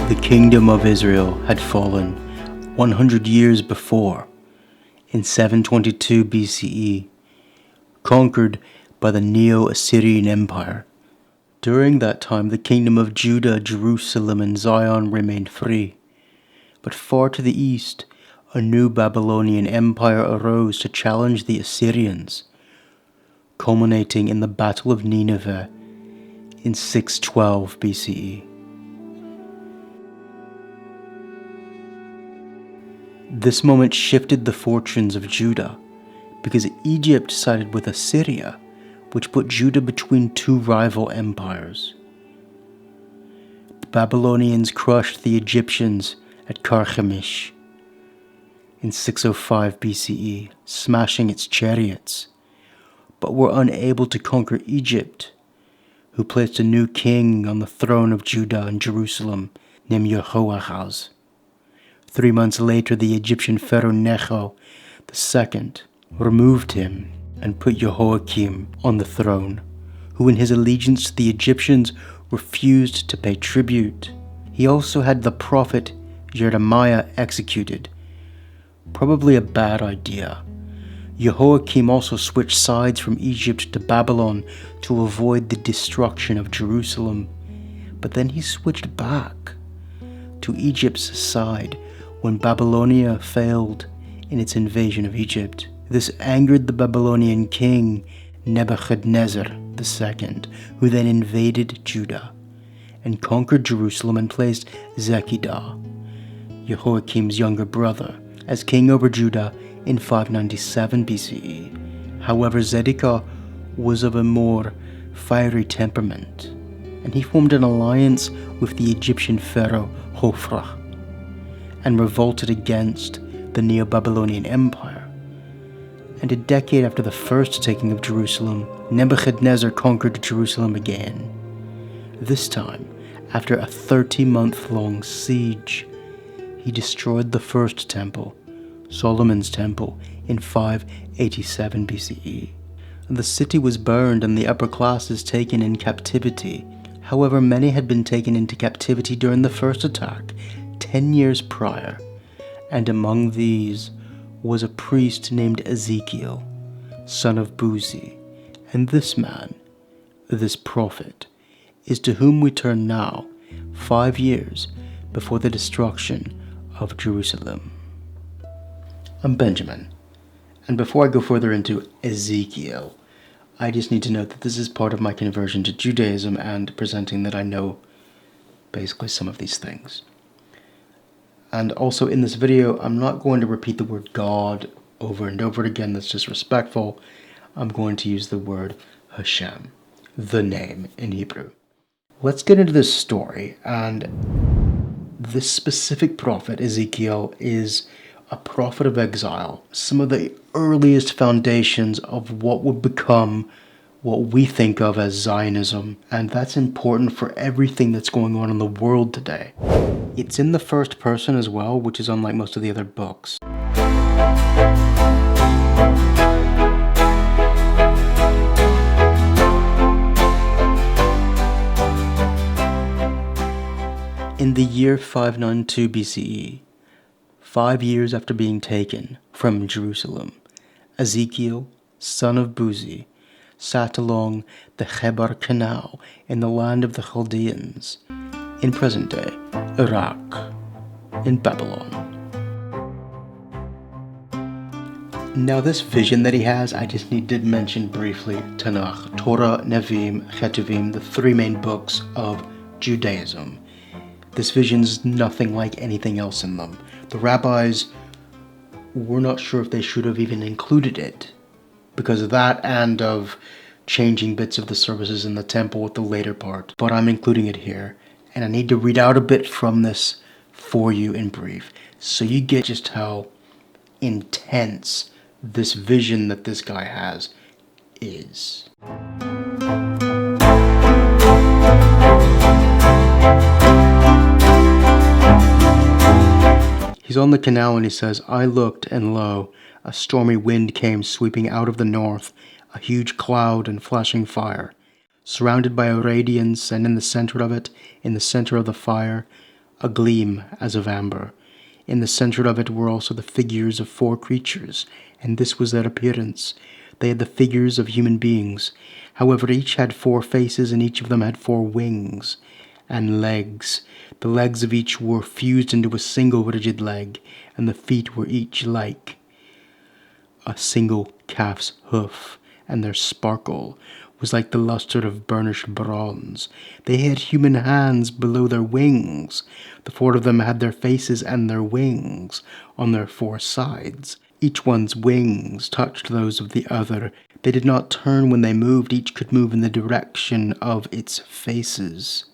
The kingdom of Israel had fallen 100 years before, in 722 BCE, conquered by the Neo-Assyrian Empire. During that time, the kingdom of Judah, Jerusalem, and Zion remained free. But far to the east, a new Babylonian empire arose to challenge the Assyrians, culminating in the Battle of Nineveh in 612 BCE. This moment shifted the fortunes of Judah, because Egypt sided with Assyria, which put Judah between two rival empires. The Babylonians crushed the Egyptians at Carchemish in 605 BCE, smashing its chariots, but were unable to conquer Egypt, who placed a new king on the throne of Judah and Jerusalem named Jehoahaz. 3 months later, the Egyptian pharaoh Necho II removed him and put Jehoiakim on the throne, who in his allegiance to the Egyptians refused to pay tribute. He also had the prophet Jeremiah executed. Probably a bad idea. Jehoiakim also switched sides from Egypt to Babylon to avoid the destruction of Jerusalem, but then he switched back to Egypt's side when Babylonia failed in its invasion of Egypt. This angered the Babylonian king Nebuchadnezzar II, who then invaded Judah and conquered Jerusalem and placed Zedekiah, Jehoiakim's younger brother, as king over Judah in 597 BCE. However, Zedekiah was of a more fiery temperament, and he formed an alliance with the Egyptian pharaoh Hophra and revolted against the Neo-Babylonian Empire. And a decade after the first taking of Jerusalem, Nebuchadnezzar conquered Jerusalem again. This time, after a 30-month-long siege, he destroyed the first temple, Solomon's temple, in 587 BCE. The city was burned and the upper classes taken in captivity. However, many had been taken into captivity during the first attack, 10 years prior, and among these was a priest named Ezekiel, son of Buzi. And this man, this prophet, is to whom we turn now, 5 years before the destruction of Jerusalem. I'm Benjamin, and before I go further into Ezekiel, I just need to note that this is part of my conversion to Judaism and presenting that I know basically some of these things. And also in this video, I'm not going to repeat the word God over and over again. That's disrespectful. I'm going to use the word Hashem, the name in Hebrew. Let's get into this story. And this specific prophet, Ezekiel, is a prophet of exile. Some of the earliest foundations of what would become what we think of as Zionism, and that's important for everything that's going on in the world today. It's in the first person as well, which is unlike most of the other books. In the year 592 BCE, 5 years after being taken from Jerusalem, Ezekiel, son of Buzi, sat along the Chebar Canal in the land of the Chaldeans, in present-day Iraq, in Babylon. Now this vision that he has, I just need to mention briefly Tanakh, Torah, Nevi'im, Ketuvim, the 3 main books of Judaism. This vision's nothing like anything else in them. The rabbis were not sure if they should have even included it, because of that and of changing bits of the services in the temple with the later part. But I'm including it here, and I need to read out a bit from this for you in brief, so you get just how intense this vision that this guy has is. He's on the canal and he says, "I looked, and lo, a stormy wind came sweeping out of the north, a huge cloud and flashing fire, surrounded by a radiance, and in the center of it, in the center of the fire, a gleam as of amber. In the center of it were also the figures of 4 creatures, and this was their appearance. They had the figures of human beings. However, each had 4 faces, and each of them had 4 wings and legs. The legs of each were fused into a single rigid leg, and the feet were each like a single calf's hoof, and their sparkle was like the luster of burnished bronze. They had human hands below their wings. The 4 of them had their faces and their wings on their 4 sides. Each one's wings touched those of the other. They did not turn when they moved. Each could move in the direction of its faces.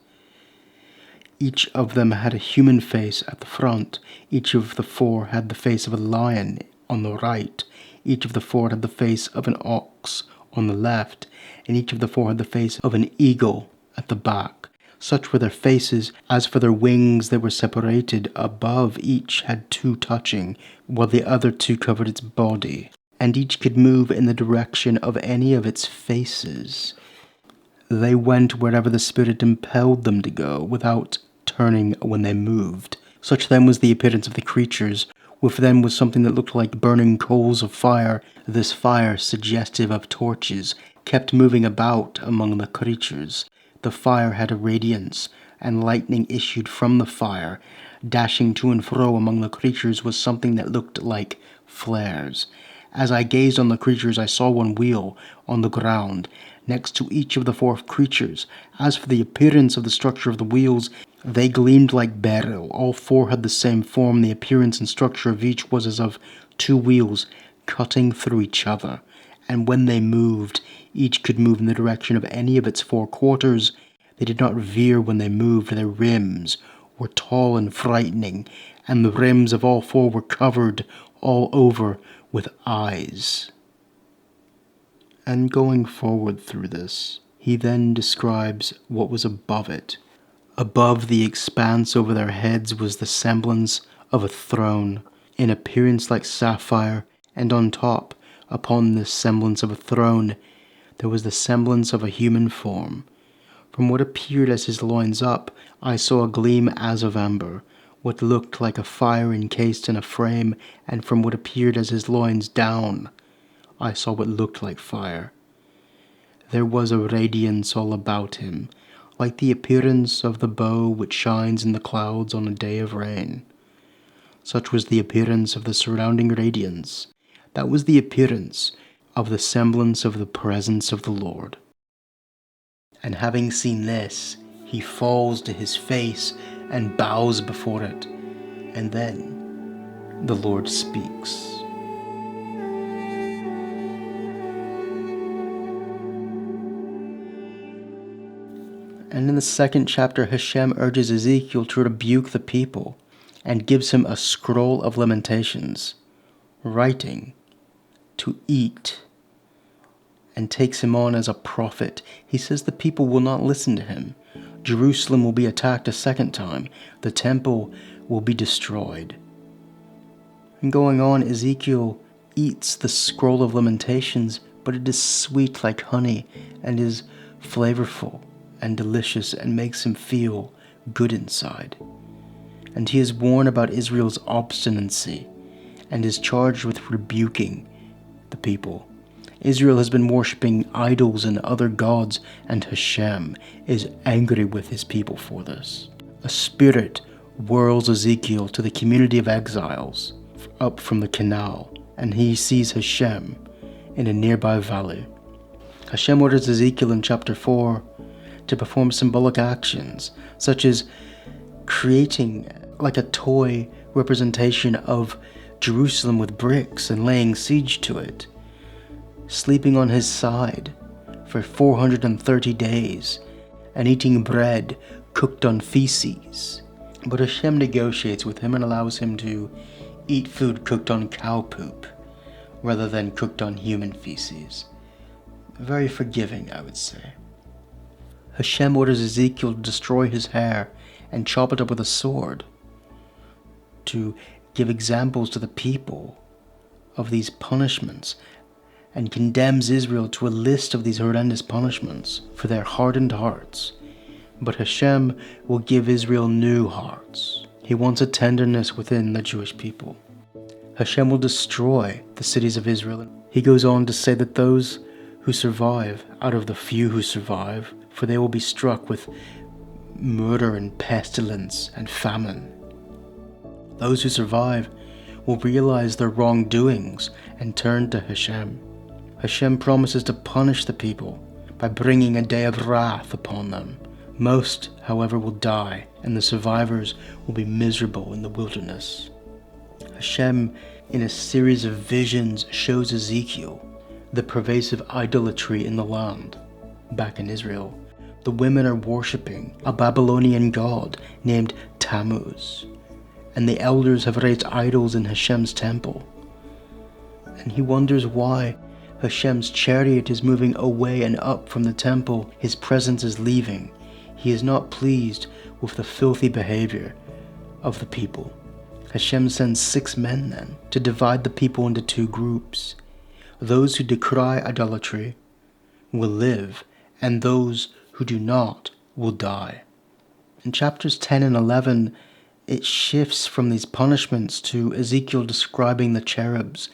Each of them had a human face at the front. Each of the 4 had the face of a lion on the right. Each of the 4 had the face of an ox on the left, and each of the 4 had the face of an eagle at the back. Such were their faces. As for their wings, they were separated. Above each had 2 touching, while the other 2 covered its body, and each could move in the direction of any of its faces. They went wherever the Spirit impelled them to go, without turning when they moved. Such then was the appearance of the creatures. With them was something that looked like burning coals of fire. This fire, suggestive of torches, kept moving about among the creatures. The fire had a radiance, and lightning issued from the fire. Dashing to and fro among the creatures was something that looked like flares. As I gazed on the creatures, I saw one wheel on the ground next to each of the 4 creatures. As for the appearance of the structure of the wheels, they gleamed like beryl. All 4 had the same form. The appearance and structure of each was as of 2 wheels cutting through each other. And when they moved, each could move in the direction of any of its 4 quarters. They did not veer when they moved. Their rims were tall and frightening, and the rims of all 4 were covered all over with eyes. And going forward through this, he then describes what was above it. Above the expanse over their heads was the semblance of a throne, in appearance like sapphire, and on top, upon this semblance of a throne, there was the semblance of a human form. From what appeared as his loins up, I saw a gleam as of amber, what looked like a fire encased in a frame, and from what appeared as his loins down, I saw what looked like fire. There was a radiance all about him, like the appearance of the bow which shines in the clouds on a day of rain. Such was the appearance of the surrounding radiance. That was the appearance of the semblance of the presence of the Lord. And having seen this, he falls to his face and bows before it. And then the Lord speaks. And in the 2nd chapter, Hashem urges Ezekiel to rebuke the people and gives him a scroll of lamentations, writing to eat, and takes him on as a prophet. He says the people will not listen to him. Jerusalem will be attacked a 2nd time. The temple will be destroyed. And going on, Ezekiel eats the scroll of lamentations, but it is sweet like honey and is flavorful and delicious and makes him feel good inside. And he is warned about Israel's obstinacy and is charged with rebuking the people. Israel has been worshipping idols and other gods, and Hashem is angry with his people for this. A spirit whirls Ezekiel to the community of exiles up from the canal, and he sees Hashem in a nearby valley. Hashem orders Ezekiel in chapter 4 to perform symbolic actions, such as creating like a toy representation of Jerusalem with bricks and laying siege to it, sleeping on his side for 430 days, and eating bread cooked on feces. But Hashem negotiates with him and allows him to eat food cooked on cow poop, rather than cooked on human feces. Very forgiving, I would say. Hashem orders Ezekiel to destroy his hair and chop it up with a sword, to give examples to the people of these punishments, and condemns Israel to a list of these horrendous punishments for their hardened hearts. But Hashem will give Israel new hearts. He wants a tenderness within the Jewish people. Hashem will destroy the cities of Israel. He goes on to say that those who survive, out of the few who survive, for they will be struck with murder and pestilence and famine. Those who survive will realize their wrongdoings and turn to Hashem. Hashem promises to punish the people by bringing a day of wrath upon them. Most, however, will die, and the survivors will be miserable in the wilderness. Hashem, in a series of visions, shows Ezekiel the pervasive idolatry in the land. Back in Israel, the women are worshipping a Babylonian god named Tammuz, and the elders have raised idols in Hashem's temple. And he wonders why Hashem's chariot is moving away and up from the temple. His presence is leaving. He is not pleased with the filthy behavior of the people. Hashem sends 6 men then to divide the people into 2 groups. Those who decry idolatry will live, and those who do not will die. In chapters 10 and 11, it shifts from these punishments to Ezekiel describing the cherubs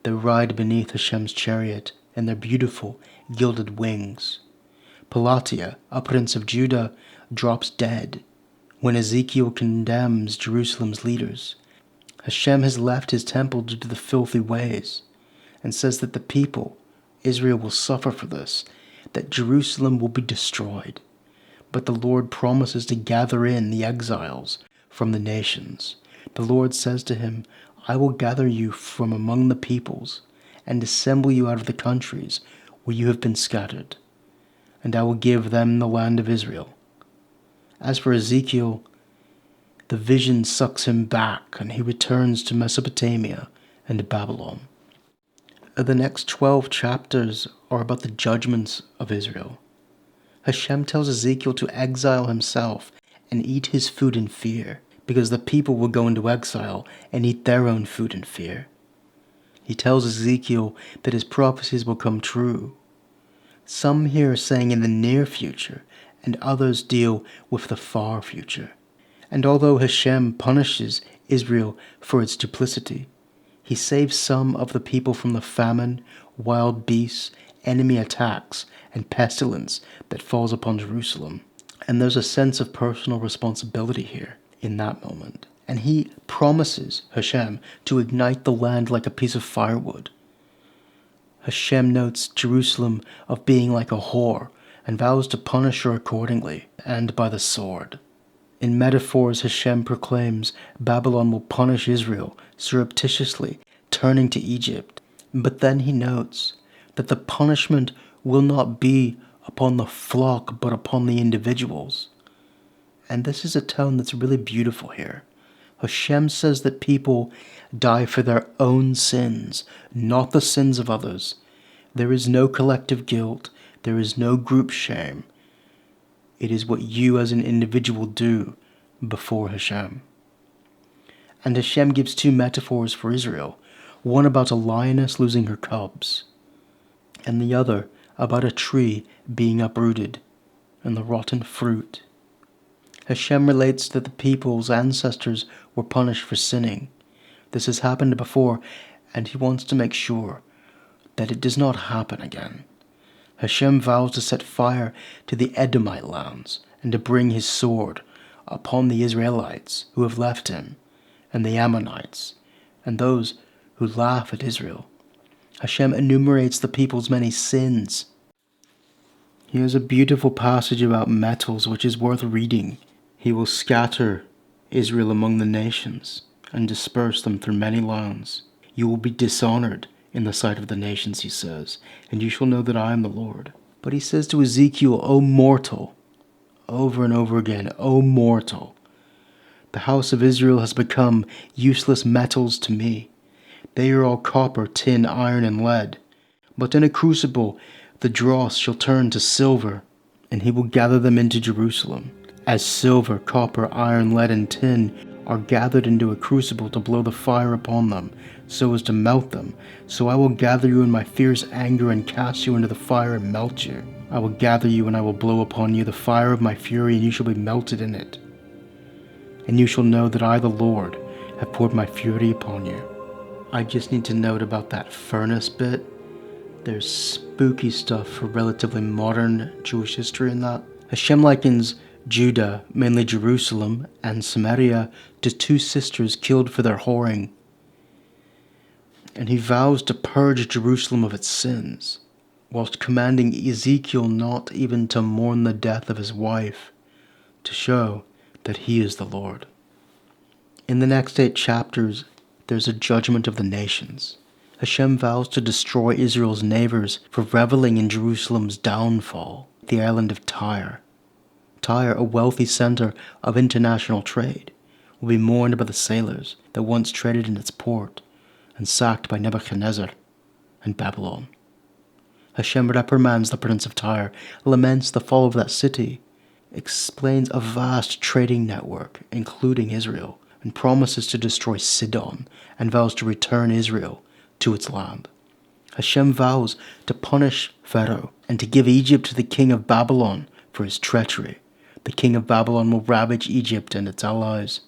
that ride beneath Hashem's chariot and their beautiful gilded wings. Pelatiah, a prince of Judah, drops dead when Ezekiel condemns Jerusalem's leaders. Hashem has left his temple due to the filthy ways, and says that the people, Israel, will suffer for this, that Jerusalem will be destroyed. But the Lord promises to gather in the exiles from the nations. The Lord says to him, I will gather you from among the peoples, and assemble you out of the countries where you have been scattered, and I will give them the land of Israel. As for Ezekiel, the vision sucks him back, and he returns to Mesopotamia and Babylon. The next 12 chapters are about the judgments of Israel. Hashem tells Ezekiel to exile himself and eat his food in fear, because the people will go into exile and eat their own food in fear. He tells Ezekiel that his prophecies will come true. Some here are saying in the near future, and others deal with the far future. And although Hashem punishes Israel for its duplicity, he saves some of the people from the famine, wild beasts, enemy attacks, and pestilence that falls upon Jerusalem. And there's a sense of personal responsibility here in that moment. And he promises, Hashem, to ignite the land like a piece of firewood. Hashem notes Jerusalem of being like a whore and vows to punish her accordingly, and by the sword. In metaphors, Hashem proclaims Babylon will punish Israel surreptitiously, turning to Egypt. But then he notes that the punishment will not be upon the flock, but upon the individuals. And this is a tone that's really beautiful here. Hashem says that people die for their own sins, not the sins of others. There is no collective guilt. There is no group shame. It is what you as an individual do before Hashem. And Hashem gives 2 metaphors for Israel, one about a lioness losing her cubs, and the other about a tree being uprooted and the rotten fruit. Hashem relates that the people's ancestors were punished for sinning. This has happened before, and he wants to make sure that it does not happen again. Hashem vows to set fire to the Edomite lands and to bring his sword upon the Israelites who have left him, and the Ammonites, and those who laugh at Israel. Hashem enumerates the people's many sins. Here's a beautiful passage about metals which is worth reading. He will scatter Israel among the nations and disperse them through many lands. You will be dishonored in the sight of the nations, he says, and you shall know that I am the Lord. But he says to Ezekiel, O mortal, over and over again, O mortal, the house of Israel has become useless metals to me. They are all copper, tin, iron, and lead. But in a crucible the dross shall turn to silver, and he will gather them into Jerusalem. As silver, copper, iron, lead, and tin are gathered into a crucible to blow the fire upon them, so as to melt them, so I will gather you in my fierce anger and cast you into the fire and melt you. I will gather you, and I will blow upon you the fire of my fury, and you shall be melted in it. And you shall know that I, the Lord, have poured my fury upon you. I just need to note about that furnace bit. There's spooky stuff for relatively modern Jewish history in that. Hashem likens Judah, mainly Jerusalem, and Samaria to two sisters killed for their whoring. And he vows to purge Jerusalem of its sins, whilst commanding Ezekiel not even to mourn the death of his wife, to show that he is the Lord. In the next 8 chapters, there's a judgment of the nations. Hashem vows to destroy Israel's neighbors for reveling in Jerusalem's downfall, the island of Tyre. Tyre, a wealthy center of international trade, will be mourned by the sailors that once traded in its port and sacked by Nebuchadnezzar and Babylon. Hashem reprimands the prince of Tyre, laments the fall of that city, explains a vast trading network, including Israel, and promises to destroy Sidon, and vows to return Israel to its land. Hashem vows to punish Pharaoh and to give Egypt to the king of Babylon for his treachery. The king of Babylon will ravage Egypt and its allies.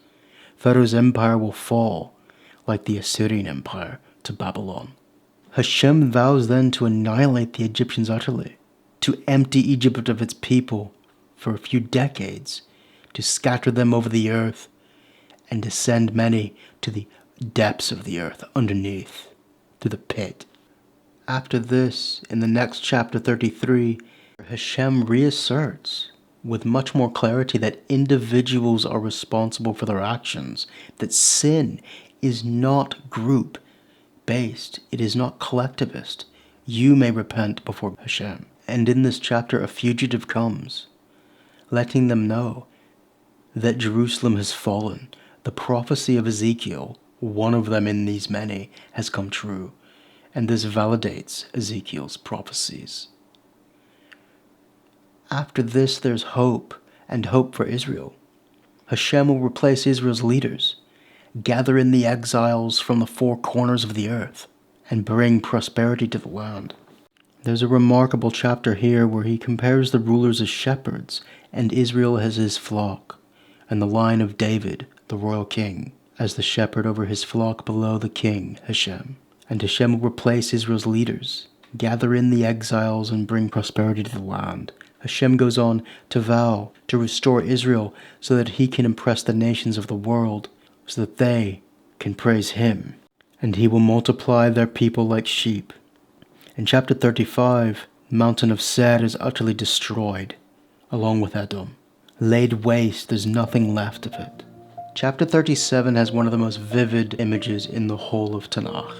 Pharaoh's empire will fall, like the Assyrian Empire, to Babylon. Hashem vows then to annihilate the Egyptians utterly, to empty Egypt of its people for a few decades, to scatter them over the earth, and to send many to the depths of the earth underneath, to the pit. After this, in the next chapter 33, Hashem reasserts with much more clarity that individuals are responsible for their actions, that sin is not group-based, it is not collectivist. You may repent before Hashem. And in this chapter, a fugitive comes, letting them know that Jerusalem has fallen. The prophecy of Ezekiel, one of them in these many, has come true, and this validates Ezekiel's prophecies. After this, there's hope, and hope for Israel. Hashem will replace Israel's leaders, gather in the exiles from the 4 corners of the earth, and bring prosperity to the land. There's a remarkable chapter here where he compares the rulers as shepherds, and Israel as his flock, and the line of David, the royal king, as the shepherd over his flock below the king, Hashem. And Hashem will replace Israel's leaders, gather in the exiles, and bring prosperity to the land. Hashem goes on to vow to restore Israel so that he can impress the nations of the world, so that they can praise him. And he will multiply their people like sheep. In chapter 35, the mountain of Seir is utterly destroyed, along with Edom. Laid waste, there's nothing left of it. Chapter 37 has one of the most vivid images in the whole of Tanakh.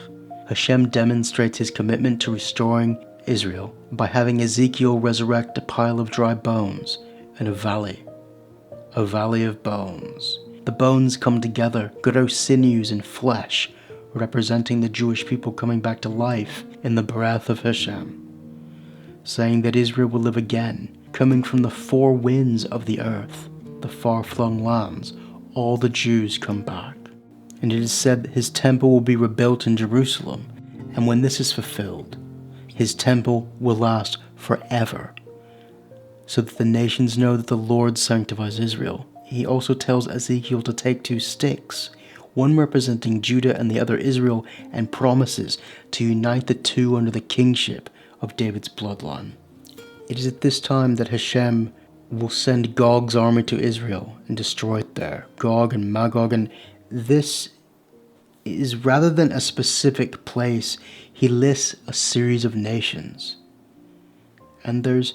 Hashem demonstrates his commitment to restoring Israel by having Ezekiel resurrect a pile of dry bones in a valley of bones. The bones come together, grow sinews and flesh, representing the Jewish people coming back to life in the breath of Hashem, saying that Israel will live again, coming from the 4 winds of the earth, the far-flung lands. All the Jews come back. And it is said that his temple will be rebuilt in Jerusalem, and when this is fulfilled, his temple will last forever, so that the nations know that the Lord sanctifies Israel. He also tells Ezekiel to take 2 sticks, one representing Judah and the other Israel, and promises to unite the 2 under the kingship of David's bloodline. It is at this time that Hashem will send Gog's army to Israel and destroy it there, Gog and Magog, and this is rather than a specific place, he lists a series of nations. And there's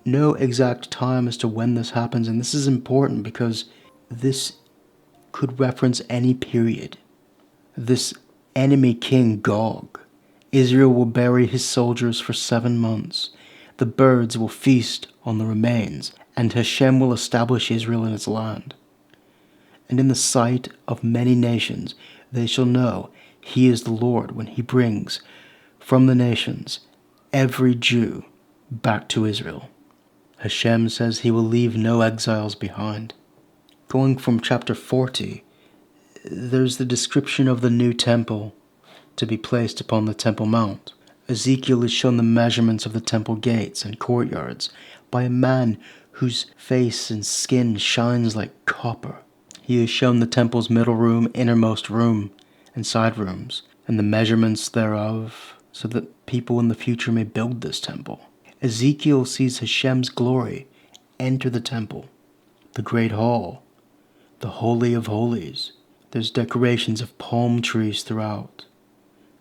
no exact time as to when this happens, and this is important because this could reference any period. This enemy king Gog, Israel will bury his soldiers for 7 months. The birds will feast on the remains, and Hashem will establish Israel in its land. And in the sight of many nations they shall know he is the Lord when he brings from the nations every Jew back to Israel. Hashem says he will leave no exiles behind. Going from chapter 40, there's the description of the new temple to be placed upon the Temple Mount. Ezekiel is shown the measurements of the temple gates and courtyards by a man whose face and skin shines like copper. He is shown the temple's middle room, innermost room, and side rooms, and the measurements thereof, so that people in the future may build this temple. Ezekiel sees Hashem's glory enter the temple, the great hall, the Holy of Holies. There's decorations of palm trees throughout.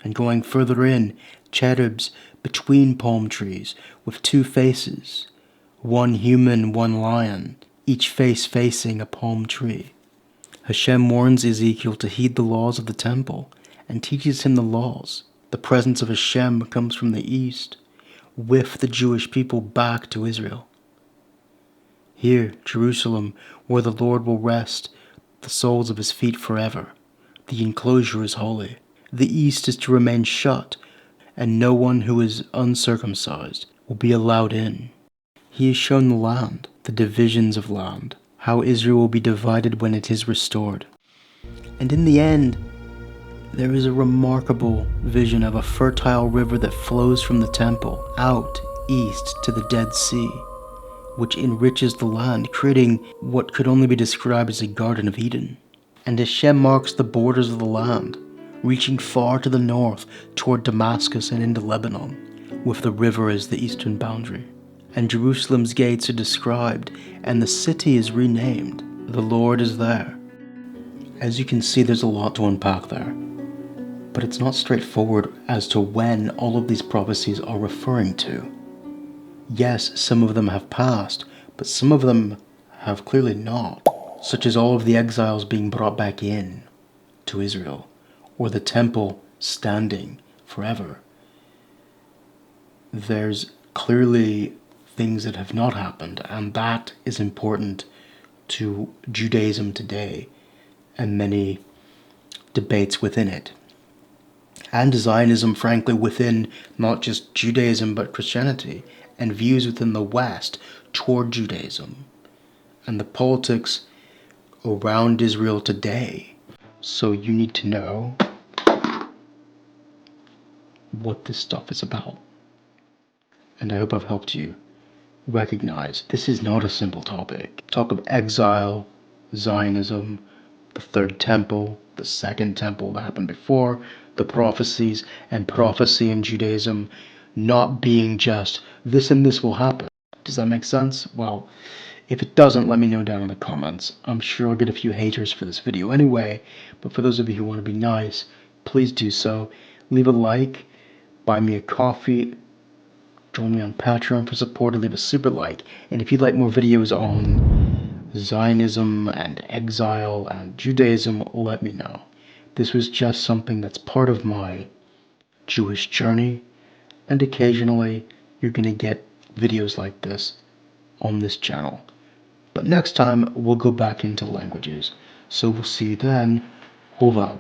And going further in, cherubs between palm trees with two faces, one human, one lion, each face facing a palm tree. Hashem warns Ezekiel to heed the laws of the temple and teaches him the laws. The presence of Hashem comes from the east, with the Jewish people back to Israel. Here, Jerusalem, where the Lord will rest the soles of his feet forever. The enclosure is holy. The east is to remain shut, and no one who is uncircumcised will be allowed in. He is shown the land, the divisions of land, how Israel will be divided when it is restored. And in the end, there is a remarkable vision of a fertile river that flows from the temple out east to the Dead Sea, which enriches the land, creating what could only be described as a Garden of Eden. And Hashem marks the borders of the land, reaching far to the north toward Damascus and into Lebanon, with the river as the eastern boundary. And Jerusalem's gates are described, and the city is renamed. The Lord is there. As you can see, there's a lot to unpack there. But it's not straightforward as to when all of these prophecies are referring to. Yes, some of them have passed, but some of them have clearly not, such as all of the exiles being brought back in to Israel, or the temple standing forever. There's clearly things that have not happened, and that is important to Judaism today and many debates within it. And Zionism, frankly, within not just Judaism but Christianity, and views within the West toward Judaism, and the politics around Israel today. So you need to know what this stuff is about. And I hope I've helped you recognize this is not a simple topic. Talk of exile, Zionism, the third temple, the second temple that happened before, the prophecies, and prophecy in Judaism not being just this and this will happen. Does that make sense? Well, if it doesn't, let me know down in the comments. I'm sure I'll get a few haters for this video anyway, but for those of you who want to be nice, please do so. Leave a like, buy me a coffee, join me on Patreon for support, and leave a super like. And if you'd like more videos on Zionism and exile and Judaism, let me know. This was just something that's part of my Jewish journey, and occasionally you're going to get videos like this on this channel. But next time we'll go back into languages. So we'll see you then. Au revoir.